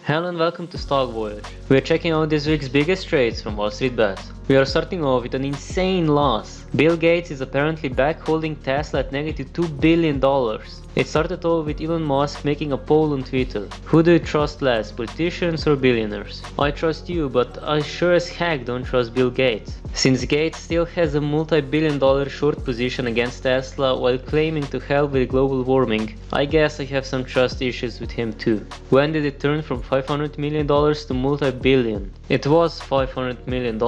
Hello and welcome to Stock Voyage. We are checking out this week's biggest trades from WallStreetBets. We are starting off with an insane loss. Bill Gates is apparently back holding Tesla at negative $2 billion. It started off with Elon Musk making a poll on Twitter. Who do you trust less, politicians or billionaires? I trust you, but I sure as heck don't trust Bill Gates. Since Gates still has a multi-billion-dollar short position against Tesla while claiming to help with global warming, I guess I have some trust issues with him too. When did it turn from $500 million to multi-billion? It was $500 million,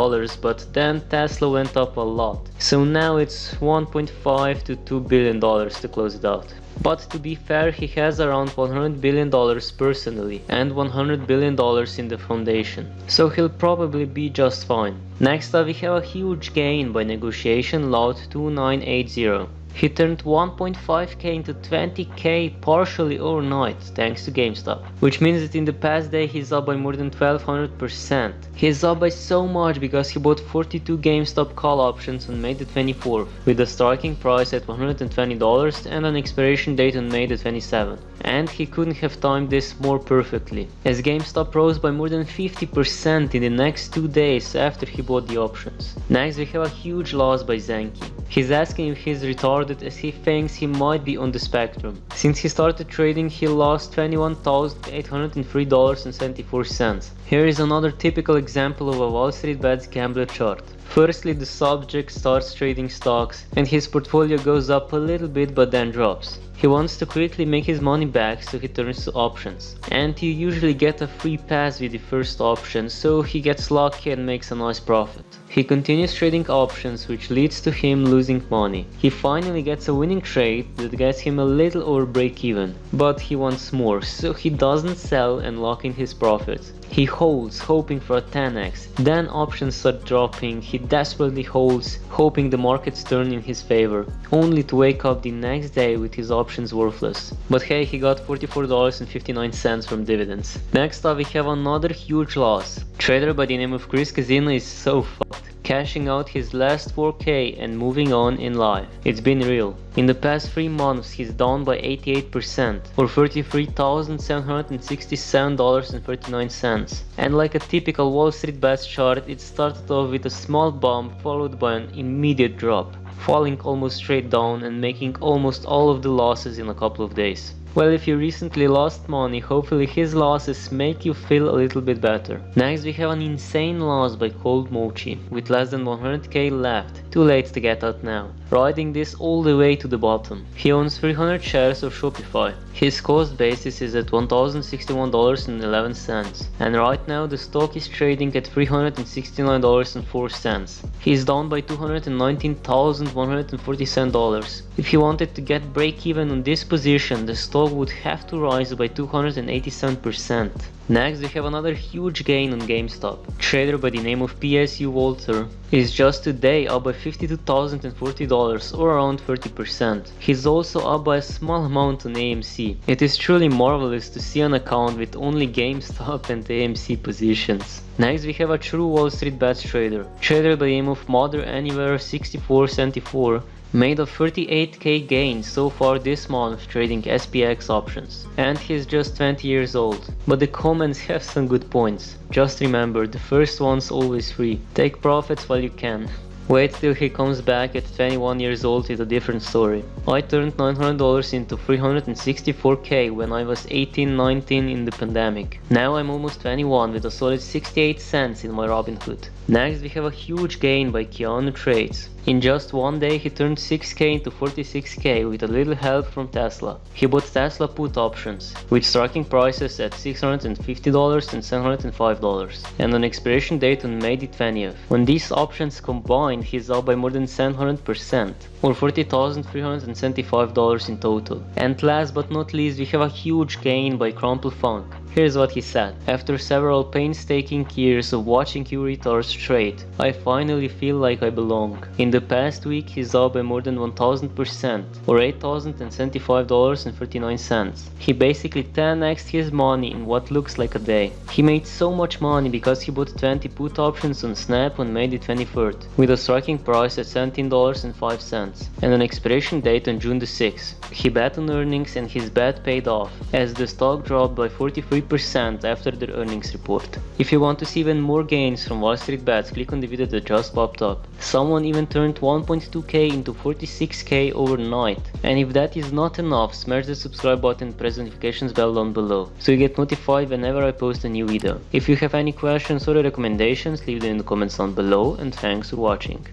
but then Tesla went up a lot. So now it's $1.5 to $2 billion to close it out. But to be fair, he has around $100 billion personally and $100 billion in the foundation, so he'll probably be just fine. Next up we have a huge gain by negotiation lot 2980. He turned 1.5k into 20k partially overnight thanks to GameStop, which means that in the past day he's up by more than 1200%. He's up by so much because he bought 42 GameStop call options on May the 24th, with a striking price at $120 and an expiration date on May the 27th. And he couldn't have timed this more perfectly, as GameStop rose by more than 50% in the next 2 days after he bought the options. Next we have a huge loss by Zenki. He's asking if he's retarded as he thinks he might be on the spectrum. Since he started trading he lost $21,803.74. Here is another typical example of a WallStreetBets gambler chart. Firstly, the subject starts trading stocks and his portfolio goes up a little bit but then drops. He wants to quickly make his money back, so he turns to options. And you usually get a free pass with the first option, so he gets lucky and makes a nice profit. He continues trading options, which leads to him losing money. He finally gets a winning trade that gets him a little over break even, but he wants more, so he doesn't sell and lock in his profits. He holds, hoping for a 10x, then options start dropping, he desperately holds, hoping the markets turn in his favor, only to wake up the next day with his options worthless. But hey, he got $44.59 from dividends. Next up we have another huge loss. Trader by the name of Chris Casino is so fucked, cashing out his last 4k and moving on in life. It's been real. In the past 3 months he's down by 88% or $33,767.39. And like a typical WallStreetBets chart, it started off with a small bump followed by an immediate drop, falling almost straight down and making almost all of the losses in a couple of days. Well, if you recently lost money, hopefully his losses make you feel a little bit better. Next we have an insane loss by Cold Mochi, with less than 100k left, too late to get out now, riding this all the way to the bottom. He owns 300 shares of Shopify. His cost basis is at $1,061.11, and right now the stock is trading at $369.04. He's down by $219,147. If he wanted to get break even on this position, the stock would have to rise by 287%. Next we have another huge gain on GameStop. Trader by the name of PSU Walter is just today up by $52,040 or around 30%. He's also up by a small amount on AMC. It is truly marvelous to see an account with only GameStop and AMC positions. Next we have a true WallStreetBets trader. Trader by the name of Mother Anywhere 6474 made a 38k gain so far this month trading SPX options, and he's just 20 years old. But the comments have some good points. Just remember, the first one's always free. Take profits while you can. Wait till he comes back at 21 years old with a different story. I turned $900 into 364k when I was 18-19 in the pandemic. Now I'm almost 21 with a solid 68 cents in my Robinhood. Next we have a huge gain by Keanu Trades. In just one day he turned 6k into 46k with a little help from Tesla. He bought Tesla put options, with striking prices at $650 and $705, and an expiration date on May the 20th. When these options combined, he's up by more than 700%, or $40,375 in total. And last but not least, we have a huge gain by Crumple Funk. Here's what he said: "After several painstaking years of watching you retards trade, I finally feel like I belong. In In the past week, he's up by more than 1000%, or $8,075.39. He basically 10x'd his money in what looks like a day. He made so much money because he bought 20 put options on Snap on May the 23rd, with a striking price at $17.05, and an expiration date on June the 6th. He bet on earnings and his bet paid off, as the stock dropped by 43% after their earnings report. If you want to see even more gains from WallStreetBets, click on the video that just popped up. Someone even turned 1.2k into 46k overnight. And if that is not enough, smash the subscribe button and press the notifications bell down below, so you get notified whenever I post a new video. If you have any questions or recommendations, leave them in the comments down below, and thanks for watching.